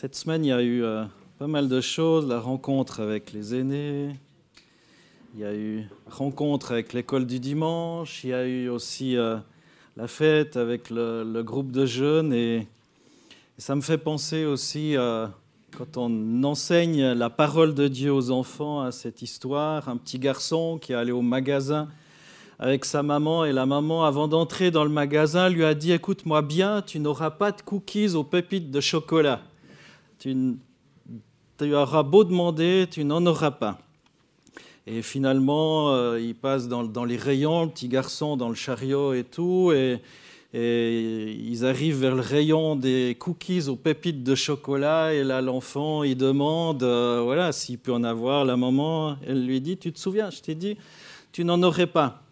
Cette semaine, il y a eu pas mal de choses, la rencontre avec les aînés, il y a eu la rencontre avec l'école du dimanche, il y a eu aussi la fête avec le groupe de jeunes et ça me fait penser aussi, quand on enseigne la parole de Dieu aux enfants, à cette histoire, un petit garçon qui est allé au magasin avec sa maman et la maman, avant d'entrer dans le magasin, lui a dit « Écoute-moi bien, tu n'auras pas de cookies aux pépites de chocolat. Tu auras beau demander, tu n'en auras pas. » Et finalement, il passe dans les rayons, le petit garçon dans le chariot et tout, et ils arrivent vers le rayon des cookies aux pépites de chocolat, et là, l'enfant, il demande voilà, s'il peut en avoir. La maman, elle lui dit « Tu te souviens, je t'ai dit, tu n'en aurais pas. »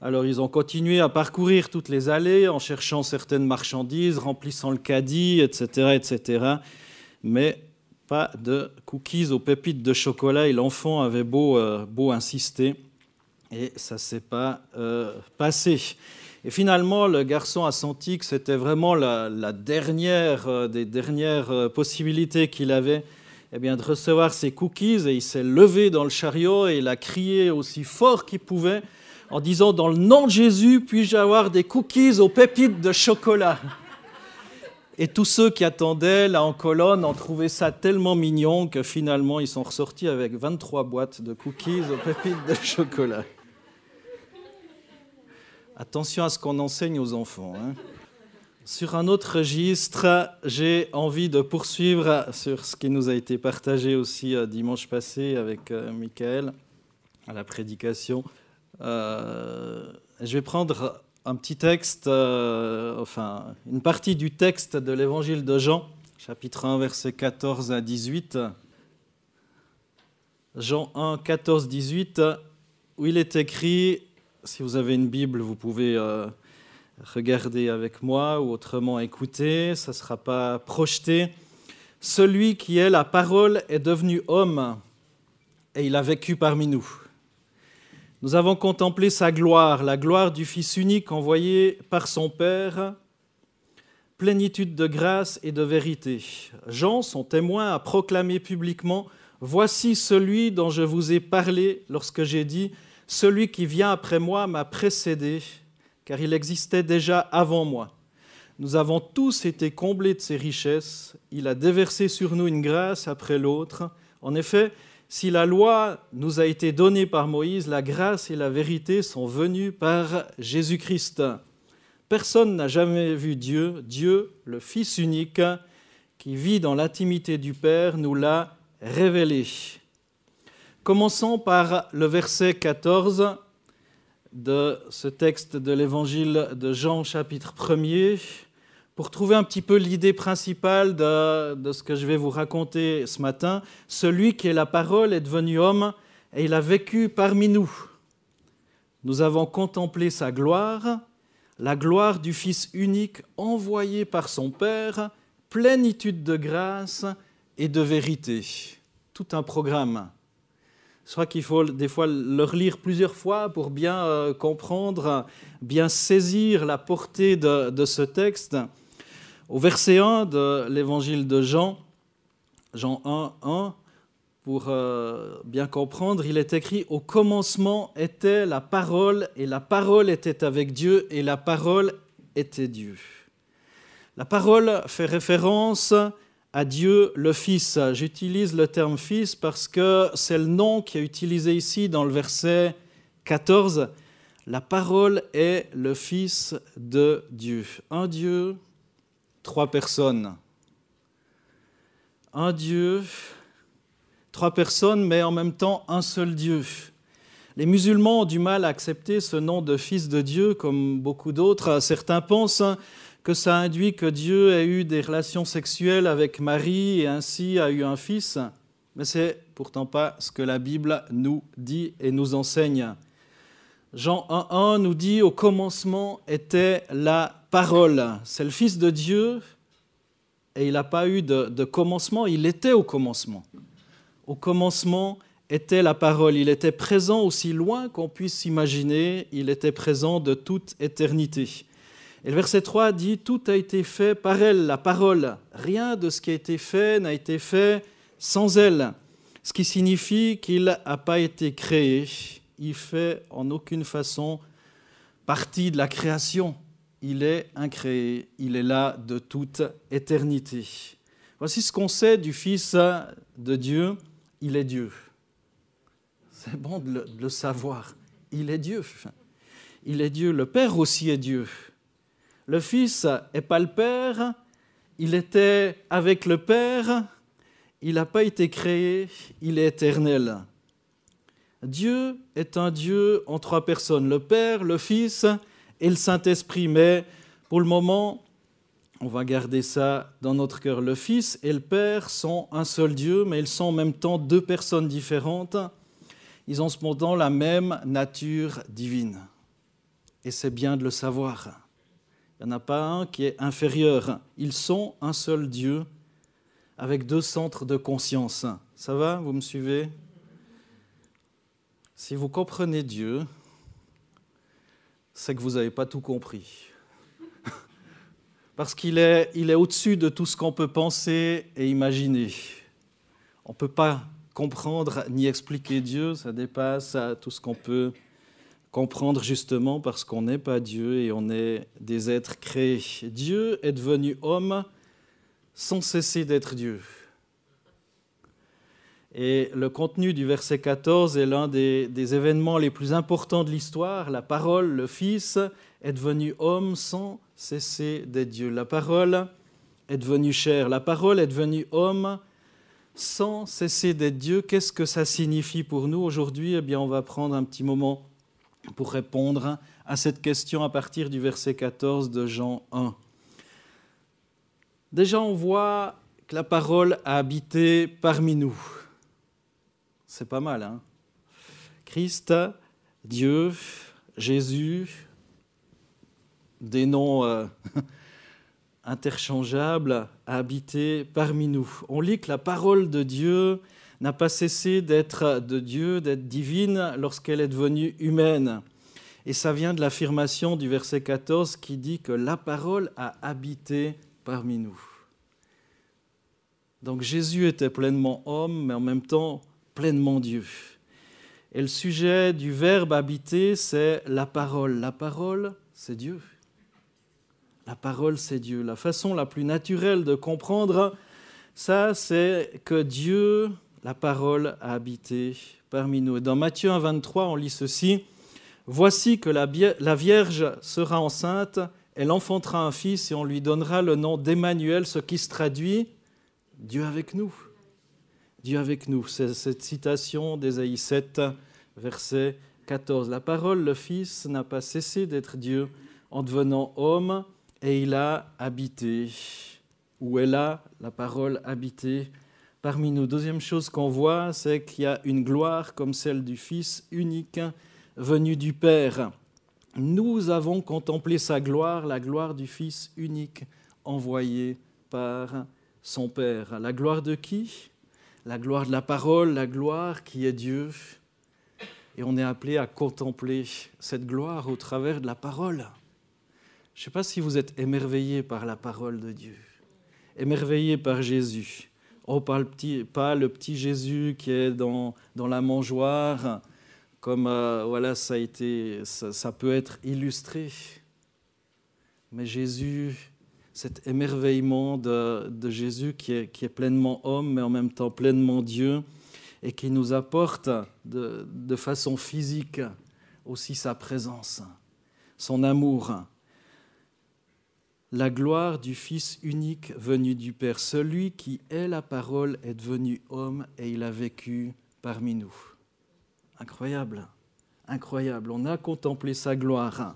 Alors, ils ont continué à parcourir toutes les allées en cherchant certaines marchandises, remplissant le caddie, etc., etc. Mais pas de cookies aux pépites de chocolat. Et l'enfant avait beau insister. Et ça ne s'est pas passé. Et finalement, le garçon a senti que c'était vraiment la dernière des dernières possibilités qu'il avait de recevoir ces cookies. Et il s'est levé dans le chariot et il a crié aussi fort qu'il pouvait en disant « Dans le nom de Jésus, puis-je avoir des cookies aux pépites de chocolat ?» Et tous ceux qui attendaient là en colonne ont trouvé ça tellement mignon que finalement ils sont ressortis avec 23 boîtes de cookies aux pépites de chocolat. Attention à ce qu'on enseigne aux enfants. Sur un autre registre, j'ai envie de poursuivre sur ce qui nous a été partagé aussi dimanche passé avec Michael à la prédication. Je vais prendre un petit texte, une partie du texte de l'évangile de Jean, chapitre 1, versets 14 à 18. Jean 1, 14, 18, où il est écrit, si vous avez une Bible, vous pouvez regarder avec moi ou autrement écouter, ça ne sera pas projeté. « Celui qui est la parole est devenu homme et il a vécu parmi nous. Nous avons contemplé sa gloire, la gloire du Fils unique envoyé par son Père, plénitude de grâce et de vérité. Jean, son témoin, a proclamé publiquement « Voici celui dont je vous ai parlé lorsque j'ai dit « Celui qui vient après moi m'a précédé, car il existait déjà avant moi. » Nous avons tous été comblés de ses richesses. Il a déversé sur nous une grâce après l'autre. En effet, si la loi nous a été donnée par Moïse, la grâce et la vérité sont venues par Jésus-Christ. Personne n'a jamais vu Dieu. Dieu, le Fils unique, qui vit dans l'intimité du Père, nous l'a révélé. Commençons par le verset 14 de ce texte de l'évangile de Jean, chapitre 1er, pour trouver un petit peu l'idée principale de ce que je vais vous raconter ce matin. Celui qui est la parole est devenu homme et il a vécu parmi nous. Nous avons contemplé sa gloire, la gloire du Fils unique envoyé par son Père, plénitude de grâce et de vérité. Tout un programme. Je crois qu'il faut des fois le relire plusieurs fois pour bien comprendre, bien saisir la portée de ce texte. Au verset 1 de l'évangile de Jean, Jean 1, 1, pour bien comprendre, il est écrit « Au commencement était la parole, et la parole était avec Dieu, et la parole était Dieu. » La parole fait référence à Dieu le Fils. J'utilise le terme Fils parce que c'est le nom qui est utilisé ici dans le verset 14. La parole est le Fils de Dieu. Un Dieu, trois personnes. Un Dieu, trois personnes, mais en même temps un seul Dieu. Les musulmans ont du mal à accepter ce nom de Fils de Dieu, comme beaucoup d'autres. Certains pensent que ça induit que Dieu ait eu des relations sexuelles avec Marie et ainsi a eu un fils. Mais c'est pourtant pas ce que la Bible nous dit et nous enseigne. Jean 1,1 nous dit « Au commencement était la parole ». C'est le Fils de Dieu et il n'a pas eu de commencement, il était au commencement. Au commencement était la parole. Il était présent aussi loin qu'on puisse s'imaginer, il était présent de toute éternité. Et le verset 3 dit « Tout a été fait par elle, la parole. Rien de ce qui a été fait n'a été fait sans elle. » Ce qui signifie qu'il n'a pas été créé. Il fait en aucune façon partie de la création. Il est incréé. Il est là de toute éternité. Voici ce qu'on sait du Fils de Dieu. Il est Dieu. C'est bon de le savoir. Il est Dieu. Il est Dieu. Le Père aussi est Dieu. Le Fils n'est pas le Père. Il était avec le Père. Il n'a pas été créé. Il est éternel. Dieu est un Dieu en trois personnes. Le Père, le Fils et le Saint-Esprit. Mais pour le moment, on va garder ça dans notre cœur. Le Fils et le Père sont un seul Dieu, mais ils sont en même temps deux personnes différentes. Ils ont cependant la même nature divine. Et c'est bien de le savoir. Il n'y en a pas un qui est inférieur. Ils sont un seul Dieu avec deux centres de conscience. Ça va? Vous me suivez? Si vous comprenez Dieu, c'est que vous n'avez pas tout compris. Parce qu'il est au-dessus de tout ce qu'on peut penser et imaginer. On ne peut pas comprendre ni expliquer Dieu, ça dépasse tout ce qu'on peut comprendre justement parce qu'on n'est pas Dieu et on est des êtres créés. Dieu est devenu homme sans cesser d'être Dieu. Et le contenu du verset 14 est l'un des événements les plus importants de l'histoire. La parole, le Fils, est devenu homme sans cesser d'être Dieu. La parole est devenue chair. La parole est devenue homme sans cesser d'être Dieu. Qu'est-ce que ça signifie pour nous aujourd'hui? Eh bien, on va prendre un petit moment pour répondre à cette question à partir du verset 14 de Jean 1. Déjà, on voit que la parole a habité parmi nous. C'est pas mal, hein? Christ, Dieu, Jésus, des noms interchangeables, a habité parmi nous. On lit que la parole de Dieu n'a pas cessé d'être de Dieu, d'être divine lorsqu'elle est devenue humaine. Et ça vient de l'affirmation du verset 14 qui dit que la parole a habité parmi nous. Donc Jésus était pleinement homme, mais en même temps pleinement Dieu. Et le sujet du verbe habiter, c'est la parole. La parole, c'est Dieu. La parole, c'est Dieu. La façon la plus naturelle de comprendre ça, c'est que Dieu, la parole, a habité parmi nous. Et dans Matthieu 1, 23, on lit ceci. « Voici que la Vierge sera enceinte, elle enfantera un fils et on lui donnera le nom d'Emmanuel, ce qui se traduit « Dieu avec nous ». Dieu avec nous. C'est cette citation d'Ésaïe 7, verset 14. La parole, le Fils, n'a pas cessé d'être Dieu en devenant homme et il a habité, ou elle a, la parole, habité parmi nous. Deuxième chose qu'on voit, c'est qu'il y a une gloire comme celle du Fils unique venu du Père. Nous avons contemplé sa gloire, la gloire du Fils unique envoyé par son Père. La gloire de qui? La gloire de la parole, la gloire qui est Dieu. Et on est appelé à contempler cette gloire au travers de la parole. Je ne sais pas si vous êtes émerveillés par la parole de Dieu, émerveillés par Jésus. Oh, pas le petit Jésus qui est dans la mangeoire, comme ça peut être illustré. Mais Jésus, cet émerveillement de Jésus qui est pleinement homme, mais en même temps pleinement Dieu, et qui nous apporte de façon physique aussi sa présence, son amour. La gloire du Fils unique venu du Père, celui qui est la parole est devenu homme et il a vécu parmi nous. Incroyable, incroyable. On a contemplé sa gloire.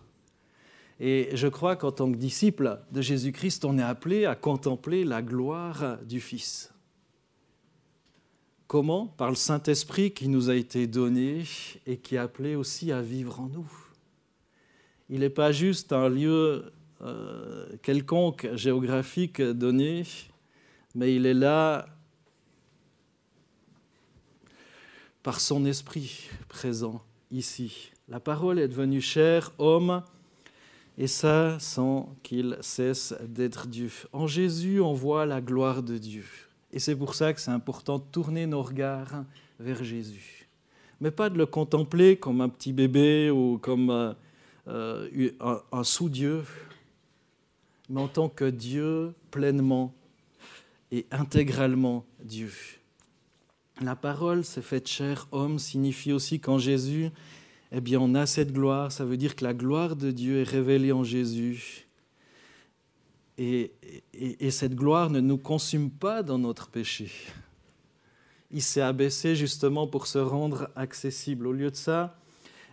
Et je crois qu'en tant que disciple de Jésus-Christ, on est appelé à contempler la gloire du Fils. Comment? Par le Saint-Esprit qui nous a été donné et qui est appelé aussi à vivre en nous. Il n'est pas juste un lieu quelconque géographique donné, mais il est là par son esprit présent ici. La parole est devenue chair, homme, et ça sans qu'il cesse d'être Dieu. En Jésus, on voit la gloire de Dieu. Et c'est pour ça que c'est important de tourner nos regards vers Jésus. Mais pas de le contempler comme un petit bébé ou comme un sous-Dieu, mais en tant que Dieu pleinement et intégralement Dieu. La parole s'est faite chair homme signifie aussi qu'en Jésus, eh bien, on a cette gloire. Ça veut dire que la gloire de Dieu est révélée en Jésus. Et cette gloire ne nous consume pas dans notre péché. Il s'est abaissé justement pour se rendre accessible. Au lieu de ça,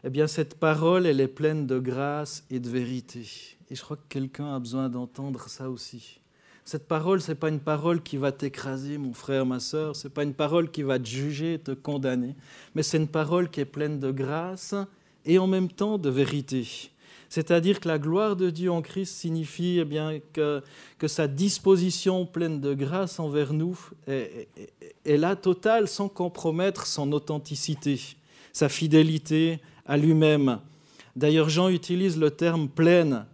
eh bien, cette parole, elle est pleine de grâce et de vérité. Et je crois que quelqu'un a besoin d'entendre ça aussi. Cette parole, ce n'est pas une parole qui va t'écraser, mon frère, ma sœur. Ce n'est pas une parole qui va te juger, te condamner. Mais c'est une parole qui est pleine de grâce et en même temps de vérité. C'est-à-dire que la gloire de Dieu en Christ signifie eh bien, que sa disposition pleine de grâce envers nous est là totale sans compromettre son authenticité, sa fidélité à lui-même. D'ailleurs, Jean utilise le terme pleine,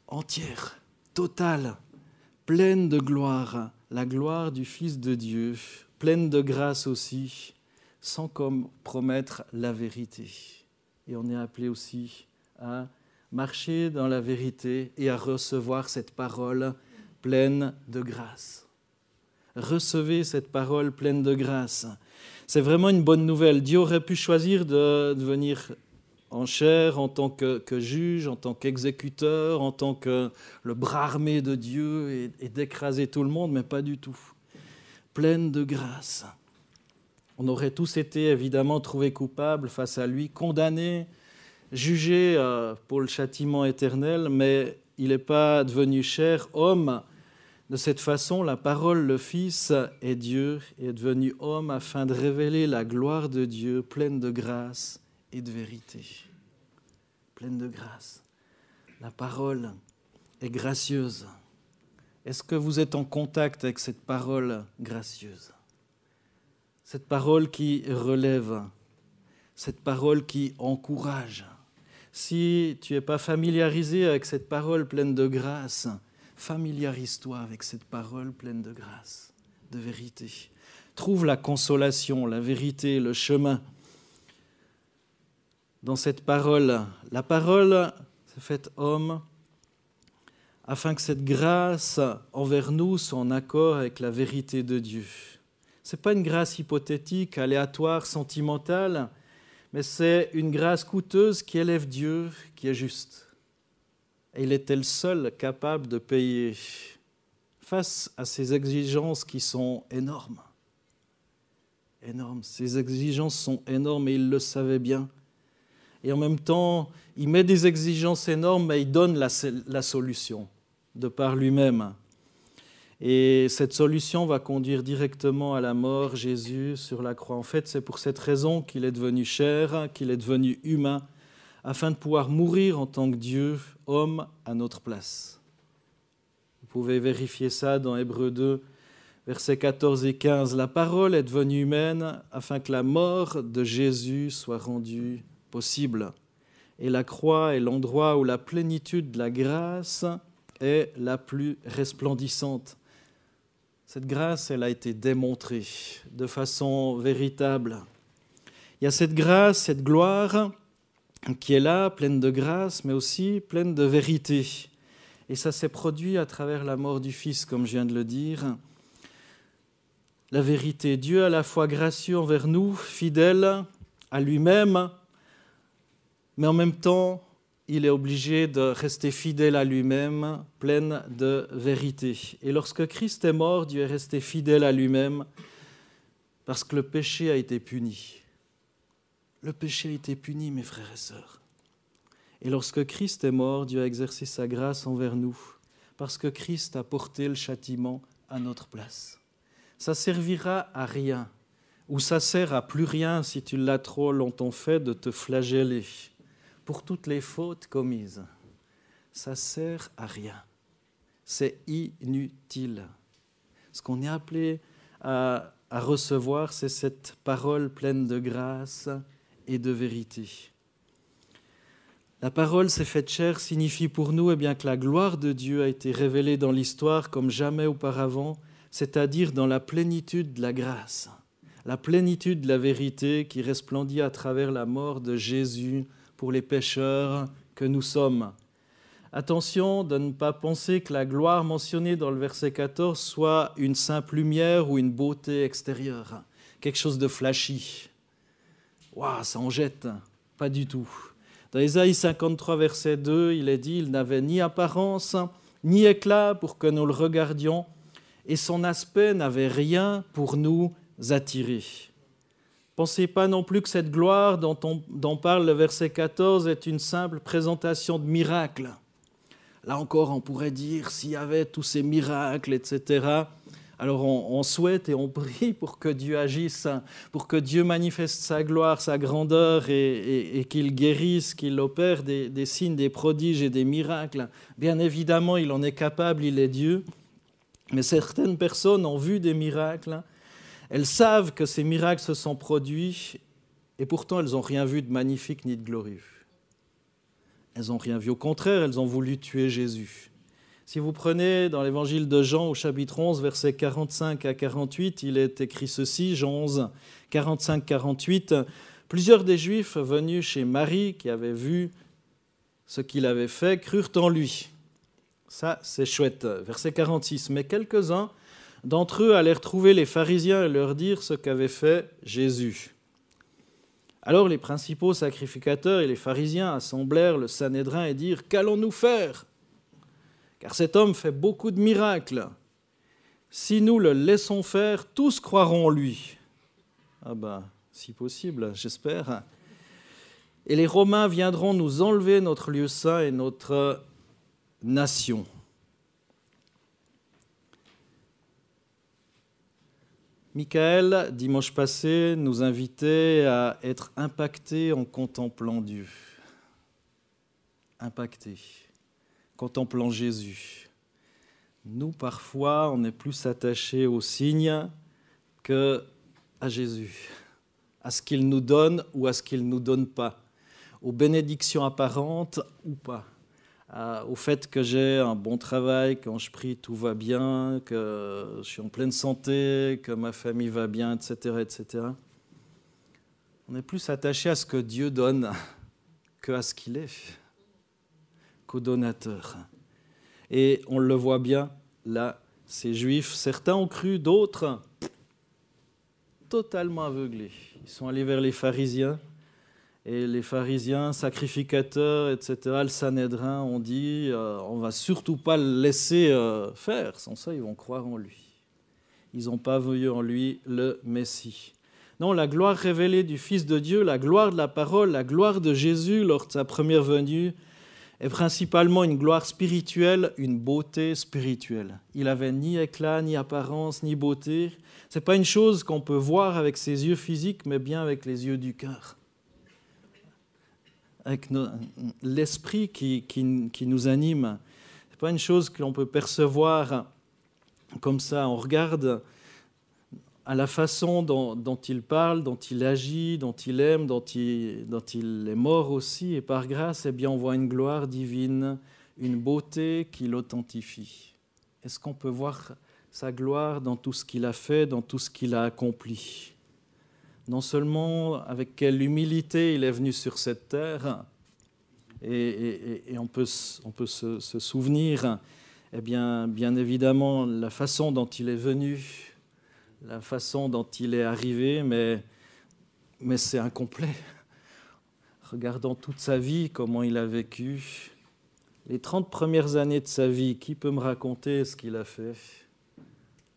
entière, totale, pleine de gloire, la gloire du Fils de Dieu, pleine de grâce aussi, sans compromettre la vérité. Et on est appelé aussi à marcher dans la vérité et à recevoir cette parole pleine de grâce. Recevez cette parole pleine de grâce. C'est vraiment une bonne nouvelle. Dieu aurait pu choisir de venir en chair, en tant que juge, en tant qu'exécuteur, en tant que le bras armé de Dieu et d'écraser tout le monde, mais pas du tout. Pleine de grâce. On aurait tous été évidemment trouvés coupables face à lui, condamnés, jugés pour le châtiment éternel, mais il n'est pas devenu chair, homme. De cette façon, la parole, le Fils et Dieu est devenu homme afin de révéler la gloire de Dieu pleine de grâce et de vérité. Pleine de grâce. La parole est gracieuse. Est-ce que vous êtes en contact avec cette parole gracieuse ? Cette parole qui relève, cette parole qui encourage. Si tu n'es pas familiarisé avec cette parole pleine de grâce, familiarise-toi avec cette parole pleine de grâce, de vérité. Trouve la consolation, la vérité, le chemin dans cette parole. La parole s'est faite homme afin que cette grâce envers nous soit en accord avec la vérité de Dieu. Ce n'est pas une grâce hypothétique, aléatoire, sentimentale, mais c'est une grâce coûteuse qui élève Dieu, qui est juste. Et il était le seul capable de payer face à ces exigences qui sont énormes. Énormes. Ces exigences sont énormes et il le savait bien. Et en même temps, il met des exigences énormes, mais il donne la solution de par lui-même. Et cette solution va conduire directement à la mort, Jésus, sur la croix. En fait, c'est pour cette raison qu'il est devenu chair, qu'il est devenu humain, afin de pouvoir mourir en tant que Dieu, homme, à notre place. Vous pouvez vérifier ça dans Hébreux 2, versets 14 et 15. La parole est devenue humaine afin que la mort de Jésus soit rendue possible. Et la croix est l'endroit où la plénitude de la grâce est la plus resplendissante. Cette grâce, elle a été démontrée de façon véritable. Il y a cette grâce, cette gloire qui est là, pleine de grâce, mais aussi pleine de vérité. Et ça s'est produit à travers la mort du Fils, comme je viens de le dire. La vérité, Dieu à la fois gracieux envers nous, fidèle à lui-même, mais en même temps, il est obligé de rester fidèle à lui-même, pleine de vérité. Et lorsque Christ est mort, Dieu est resté fidèle à lui-même parce que le péché a été puni. Le péché a été puni, mes frères et sœurs. Et lorsque Christ est mort, Dieu a exercé sa grâce envers nous parce que Christ a porté le châtiment à notre place. Ça servira à rien, ou ça sert à plus rien si tu l'as trop longtemps fait de te flageller pour toutes les fautes commises. Ça sert à rien. C'est inutile. Ce qu'on est appelé à recevoir, c'est cette parole pleine de grâce et de vérité. La parole s'est faite chair signifie pour nous que la gloire de Dieu a été révélée dans l'histoire comme jamais auparavant, c'est-à-dire dans la plénitude de la grâce, la plénitude de la vérité qui resplendit à travers la mort de Jésus pour les pécheurs que nous sommes. Attention de ne pas penser que la gloire mentionnée dans le verset 14 soit une simple lumière ou une beauté extérieure, quelque chose de flashy. Waouh, ça en jette, pas du tout. Dans Ésaïe 53, verset 2, il est dit « Il n'avait ni apparence, ni éclat pour que nous le regardions, et son aspect n'avait rien pour nous attirer. » Pensez pas non plus que cette gloire dont parle le verset 14 est une simple présentation de miracles. Là encore, on pourrait dire, s'il y avait tous ces miracles, etc., alors on souhaite et on prie pour que Dieu agisse, pour que Dieu manifeste sa gloire, sa grandeur et qu'il guérisse, qu'il opère des signes, des prodiges et des miracles. Bien évidemment, il en est capable, il est Dieu. Mais certaines personnes ont vu des miracles, elles savent que ces miracles se sont produits et pourtant elles n'ont rien vu de magnifique ni de glorieux. Elles n'ont rien vu. Au contraire, elles ont voulu tuer Jésus. Si vous prenez dans l'évangile de Jean au chapitre 11, versets 45 à 48, il est écrit ceci, Jean 11, 45-48, « Plusieurs des Juifs venus chez Marie, qui avaient vu ce qu'il avait fait, crurent en lui. » Ça, c'est chouette. Verset 46, « Mais quelques-uns d'entre eux allèrent trouver les pharisiens et leur dire ce qu'avait fait Jésus. » Alors les principaux sacrificateurs et les pharisiens assemblèrent le Sanhédrin et dirent « Qu'allons-nous faire ? Car cet homme fait beaucoup de miracles. Si nous le laissons faire, tous croiront en lui. » Ah ben, si possible, j'espère. « Et les Romains viendront nous enlever notre lieu saint et notre nation. » Michael, dimanche passé, nous invitait à être impactés en contemplant Dieu. Impactés, contemplant Jésus. Nous, parfois, on est plus attachés aux signes qu'à Jésus, à ce qu'il nous donne ou à ce qu'il ne nous donne pas, aux bénédictions apparentes ou pas. Au fait que j'ai un bon travail, quand je prie, tout va bien, que je suis en pleine santé, que ma famille va bien, etc., etc. On est plus attaché à ce que Dieu donne qu'à ce qu'il est, qu'au donateur. Et on le voit bien, là, ces Juifs, certains ont cru, d'autres totalement aveuglés. Ils sont allés vers les pharisiens, et les pharisiens, sacrificateurs, etc., le Sanhédrin ont dit on ne va surtout pas le laisser faire, sans ça ils vont croire en lui. Ils n'ont pas vu en lui le Messie. Non, la gloire révélée du Fils de Dieu, la gloire de la parole, la gloire de Jésus lors de sa première venue est principalement une gloire spirituelle, une beauté spirituelle. Il n'avait ni éclat, ni apparence, ni beauté. Ce n'est pas une chose qu'on peut voir avec ses yeux physiques, mais bien avec les yeux du cœur. Avec l'esprit qui nous anime. Ce n'est pas une chose que l'on peut percevoir comme ça. On regarde à la façon dont il parle, dont il agit, dont il aime, dont il est mort aussi. Et par grâce, on voit une gloire divine, une beauté qui l'authentifie. Est-ce qu'on peut voir sa gloire dans tout ce qu'il a fait, dans tout ce qu'il a accompli ? Non seulement avec quelle humilité il est venu sur cette terre, et on peut se souvenir, bien évidemment, la façon dont il est venu, la façon dont il est arrivé, mais c'est incomplet. Regardant toute sa vie, comment il a vécu, les 30 premières années de sa vie, qui peut me raconter ce qu'il a fait ?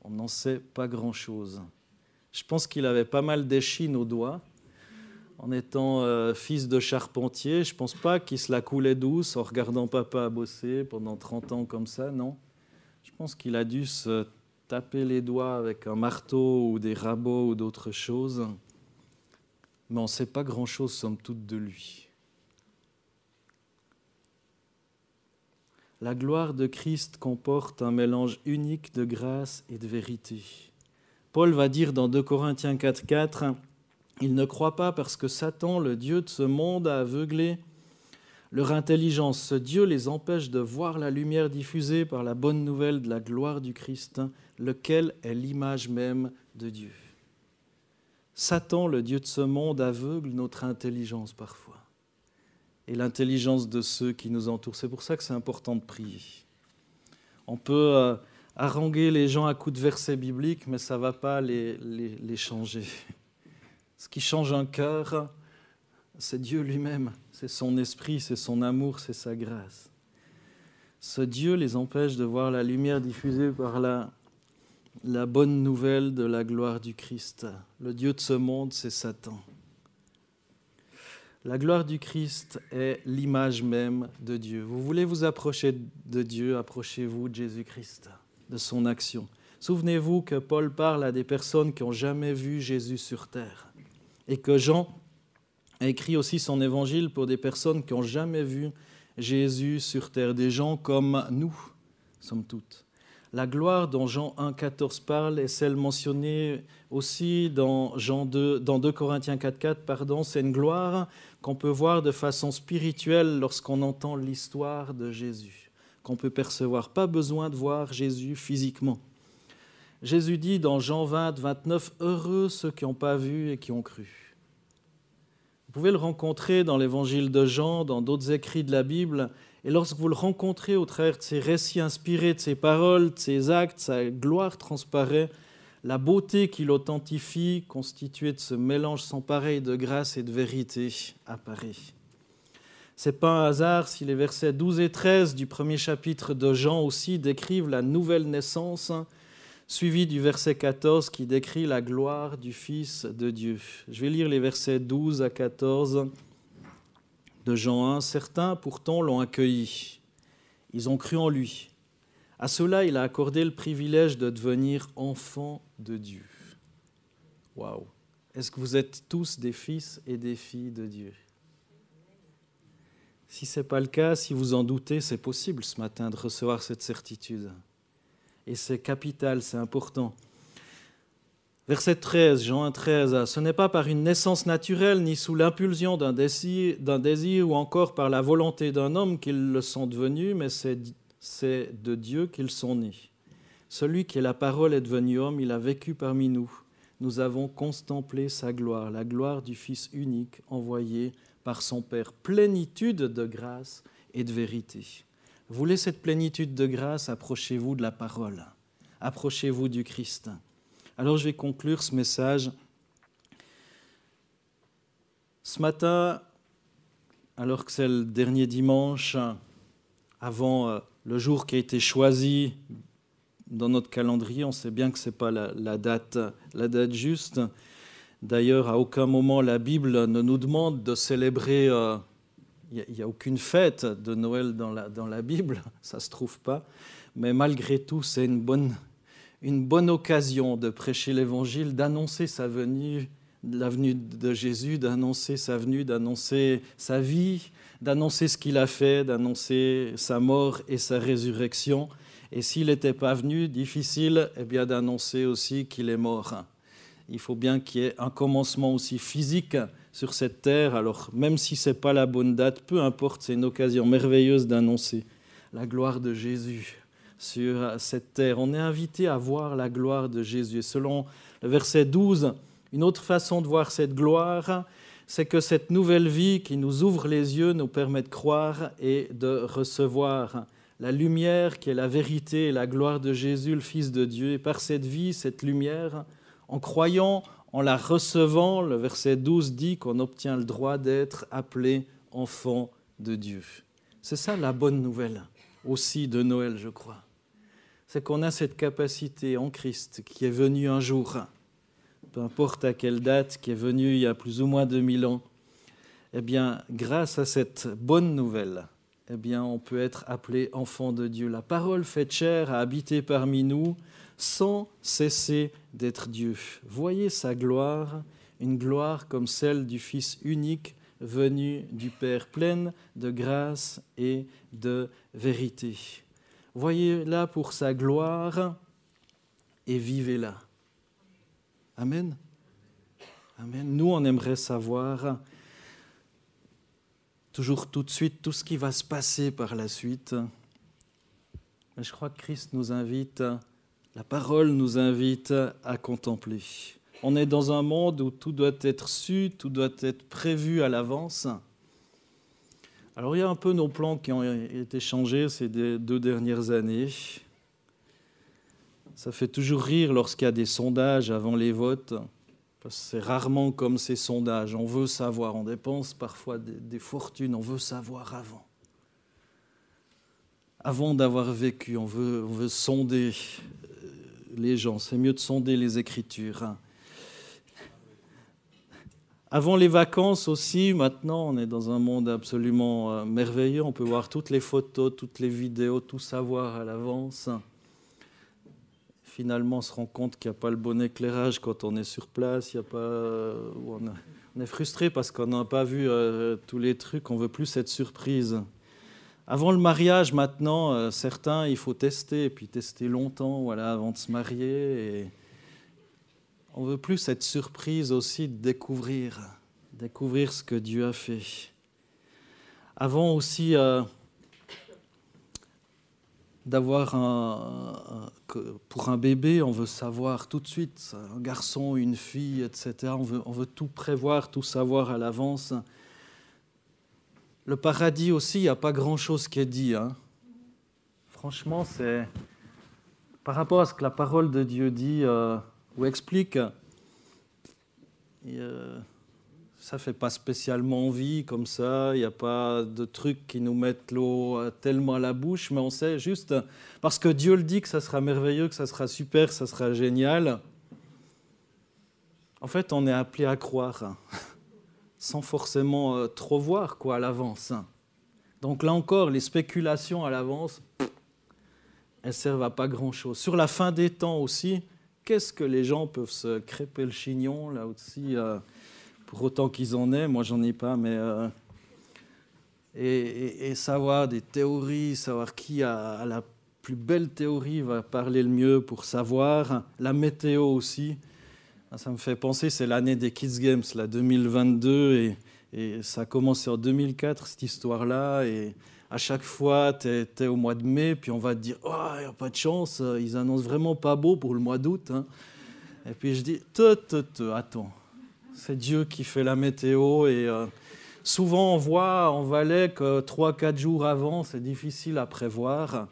On n'en sait pas grand-chose. Je pense qu'il avait pas mal d'échine aux doigts. En étant fils de charpentier, je ne pense pas qu'il se la coulait douce en regardant papa bosser pendant 30 ans comme ça, non. Je pense qu'il a dû se taper les doigts avec un marteau ou des rabots ou d'autres choses. Mais on ne sait pas grand-chose, somme toute, de lui. La gloire de Christ comporte un mélange unique de grâce et de vérité. Paul va dire dans 2 Corinthiens 4,4 « Il ne croit pas parce que Satan, le Dieu de ce monde, a aveuglé Leur intelligence, ce Dieu les empêche de voir la lumière diffusée par la bonne nouvelle de la gloire du Christ, lequel est l'image même de Dieu. Satan, le Dieu de ce monde, aveugle notre intelligence parfois et l'intelligence de ceux qui nous entourent. C'est pour ça que c'est important de prier. On peut haranguer les gens à coups de versets bibliques, mais ça ne va pas les changer. Ce qui change un cœur, c'est Dieu lui-même, c'est son esprit, c'est son amour, c'est sa grâce. Ce Dieu les empêche de voir la lumière diffusée par la bonne nouvelle de la gloire du Christ. Le Dieu de ce monde, c'est Satan. La gloire du Christ est l'image même de Dieu. Vous voulez vous approcher de Dieu, approchez-vous de Jésus-Christ, de son action. Souvenez-vous que Paul parle à des personnes qui n'ont jamais vu Jésus sur terre et que Jean a écrit aussi son évangile pour des personnes qui n'ont jamais vu Jésus sur terre, des gens comme nous, somme toute. La gloire dont Jean 1,14 parle est celle mentionnée aussi dans 2 Corinthiens 4,4, c'est une gloire qu'on peut voir de façon spirituelle lorsqu'on entend l'histoire de Jésus, qu'on peut percevoir. Pas besoin de voir Jésus physiquement. Jésus dit dans Jean 20, 29, « Heureux ceux qui n'ont pas vu et qui ont cru ». Vous pouvez le rencontrer dans l'évangile de Jean, dans d'autres écrits de la Bible, et lorsque vous le rencontrez au travers de ses récits inspirés, de ses paroles, de ses actes, sa gloire transparaît, la beauté qui l'authentifie, constituée de ce mélange sans pareil de grâce et de vérité, apparaît. Ce n'est pas un hasard si les versets 12 et 13 du premier chapitre de Jean aussi décrivent la nouvelle naissance, suivi du verset 14 qui décrit la gloire du Fils de Dieu. Je vais lire les versets 12 à 14 de Jean 1. « Certains, pourtant, l'ont accueilli. Ils ont cru en lui. À ceux-là, il a accordé le privilège de devenir enfants de Dieu. » Waouh! Est-ce que vous êtes tous des fils et des filles de Dieu? Si ce n'est pas le cas, si vous en doutez, c'est possible ce matin de recevoir cette certitude. Et c'est capital, c'est important. Verset 13, Jean 1, 13. « Ce n'est pas par une naissance naturelle, ni sous l'impulsion d'un désir ou encore par la volonté d'un homme qu'ils le sont devenus, mais c'est de Dieu qu'ils sont nés. Celui qui est la parole est devenu homme, il a vécu parmi nous. Nous avons contemplé sa gloire, la gloire du Fils unique envoyé par son Père. Plénitude de grâce et de vérité. » Vous voulez cette plénitude de grâce, approchez-vous de la parole, approchez-vous du Christ. Alors je vais conclure ce message. Ce matin, alors que c'est le dernier dimanche, avant le jour qui a été choisi dans notre calendrier, on sait bien que ce n'est pas la date juste. D'ailleurs, à aucun moment la Bible ne nous demande de célébrer... Il n'y a aucune fête de Noël dans la Bible, ça ne se trouve pas. Mais malgré tout, c'est une bonne occasion de prêcher l'Évangile, d'annoncer sa venue, la venue de Jésus, d'annoncer sa venue, d'annoncer sa vie, d'annoncer ce qu'il a fait, d'annoncer sa mort et sa résurrection. Et s'il n'était pas venu, difficile, eh bien d'annoncer aussi qu'il est mort. Il faut bien qu'il y ait un commencement aussi physique sur cette terre. Alors, même si ce n'est pas la bonne date, peu importe, c'est une occasion merveilleuse d'annoncer la gloire de Jésus sur cette terre. On est invité à voir la gloire de Jésus. Et selon le verset 12, une autre façon de voir cette gloire, c'est que cette nouvelle vie qui nous ouvre les yeux nous permet de croire et de recevoir la lumière qui est la vérité et la gloire de Jésus, le Fils de Dieu. Et par cette vie, cette lumière, en croyant, en la recevant, le verset 12 dit qu'on obtient le droit d'être appelé enfant de Dieu. C'est ça la bonne nouvelle aussi de Noël, je crois. C'est qu'on a cette capacité en Christ qui est venu un jour, peu importe à quelle date, qui est venu il y a plus ou moins 2000 ans. Eh bien, grâce à cette bonne nouvelle, eh bien, on peut être appelé enfant de Dieu. La parole faite chair a habité parmi nous, sans cesser d'être Dieu. Voyez sa gloire, une gloire comme celle du Fils unique venu du Père, pleine de grâce et de vérité. Voyez-la pour sa gloire et vivez-la. Amen. Amen. Nous, on aimerait savoir toujours tout de suite tout ce qui va se passer par la suite. Mais je crois que Christ nous invite, la parole nous invite à contempler. On est dans un monde où tout doit être su, tout doit être prévu à l'avance. Alors il y a un peu nos plans qui ont été changés ces 2 dernières années. Ça fait toujours rire lorsqu'il y a des sondages avant les votes, parce que c'est rarement comme ces sondages. On veut savoir, on dépense parfois des fortunes, on veut savoir avant. Avant d'avoir vécu, on veut sonder les gens. C'est mieux de sonder les Écritures. Avant les vacances aussi, maintenant, on est dans un monde absolument merveilleux. On peut voir toutes les photos, toutes les vidéos, tout savoir à l'avance. Finalement, on se rend compte qu'il n'y a pas le bon éclairage quand on est sur place. Il y a pas, on est frustré parce qu'on n'a pas vu tous les trucs. On veut plus cette surprise. Avant le mariage, maintenant, certains, il faut tester, et puis tester longtemps, voilà, avant de se marier. Et on veut plus cette surprise aussi de découvrir ce que Dieu a fait. Avant aussi d'avoir pour un bébé, on veut savoir tout de suite, un garçon, une fille, etc. On veut tout prévoir, tout savoir à l'avance. Le paradis aussi, il n'y a pas grand-chose qui est dit. Franchement, c'est par rapport à ce que la parole de Dieu dit ou explique, ça ne fait pas spécialement envie comme ça. Il n'y a pas de trucs qui nous mettent l'eau tellement à la bouche, mais on sait juste, parce que Dieu le dit que ça sera merveilleux, que ça sera super, que ça sera génial. En fait, on est appelé à croire. Sans forcément trop voir à l'avance. Donc là encore, les spéculations à l'avance, elles ne servent à pas grand-chose. Sur la fin des temps aussi, qu'est-ce que les gens peuvent se crêper le chignon, là aussi, pour autant qu'ils en aient, moi j'en ai pas, mais... et savoir des théories, savoir qui a la plus belle théorie va parler le mieux pour savoir, la météo aussi. Ça me fait penser, c'est l'année des Kids Games, là, 2022, et ça a commencé en 2004, cette histoire-là, et à chaque fois, tu es au mois de mai, puis on va te dire « Oh, il n'y a pas de chance, ils annoncent vraiment pas beau pour le mois d'août. » Et puis je dis « Attends, c'est Dieu qui fait la météo, et souvent on voit en Valais que 3-4 jours avant, c'est difficile à prévoir. »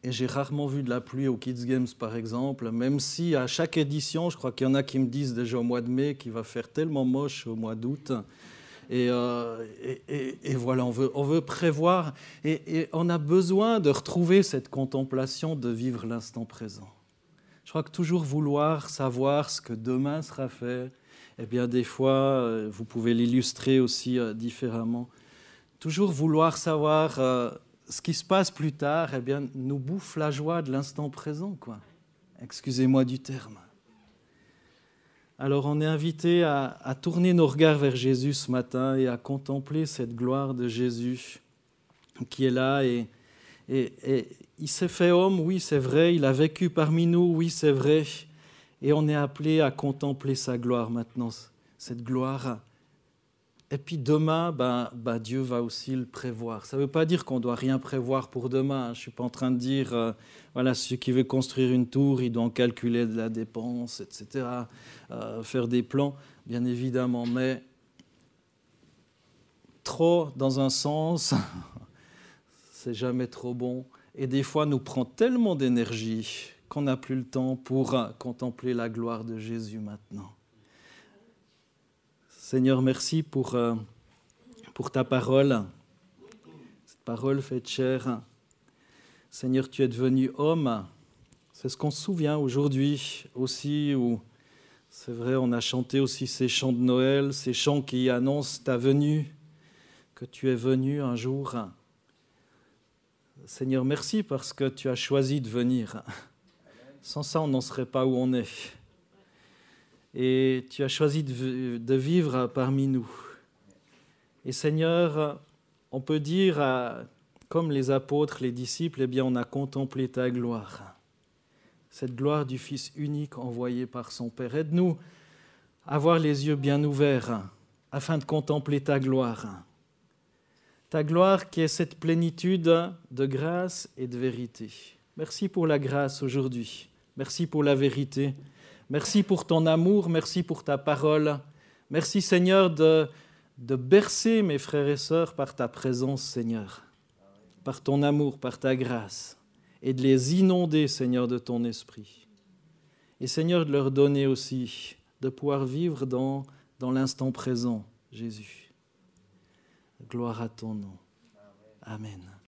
Et j'ai rarement vu de la pluie aux Kids Games, par exemple, même si à chaque édition, je crois qu'il y en a qui me disent déjà au mois de mai qu'il va faire tellement moche au mois d'août. Et voilà, on veut prévoir. Et on a besoin de retrouver cette contemplation, de vivre l'instant présent. Je crois que toujours vouloir savoir ce que demain sera fait, eh bien des fois, vous pouvez l'illustrer aussi différemment. Toujours vouloir savoir... ce qui se passe plus tard, eh bien, nous bouffe la joie de l'instant présent, quoi. Excusez-moi du terme. Alors, on est invité à tourner nos regards vers Jésus ce matin et à contempler cette gloire de Jésus qui est là. Et il s'est fait homme, oui, c'est vrai. Il a vécu parmi nous, oui, c'est vrai. Et on est appelé à contempler sa gloire maintenant, cette gloire. Et puis demain, Dieu va aussi le prévoir. Ça ne veut pas dire qu'on ne doit rien prévoir pour demain. Je ne suis pas en train de dire, voilà, celui qui veut construire une tour, il doit en calculer de la dépense, etc., faire des plans, bien évidemment. Mais trop, dans un sens, c'est jamais trop bon. Et des fois, nous prend tellement d'énergie qu'on n'a plus le temps pour contempler la gloire de Jésus maintenant. Seigneur, merci pour ta parole, cette parole faite chair. Seigneur, tu es devenu homme. C'est ce qu'on se souvient aujourd'hui aussi, où c'est vrai, on a chanté aussi ces chants de Noël, ces chants qui annoncent ta venue, que tu es venu un jour. Seigneur, merci parce que tu as choisi de venir. Sans ça, on n'en serait pas où on est. Et tu as choisi de vivre parmi nous. Et Seigneur, on peut dire, comme les apôtres, les disciples, eh bien, on a contemplé ta gloire. Cette gloire du Fils unique envoyé par son Père. Aide-nous à avoir les yeux bien ouverts afin de contempler ta gloire. Ta gloire qui est cette plénitude de grâce et de vérité. Merci pour la grâce aujourd'hui. Merci pour la vérité. Merci pour ton amour. Merci pour ta parole. Merci Seigneur de bercer mes frères et sœurs par ta présence, Seigneur, par ton amour, par ta grâce, et de les inonder, Seigneur, de ton esprit. Et Seigneur, de leur donner aussi de pouvoir vivre dans l'instant présent, Jésus. Gloire à ton nom. Amen.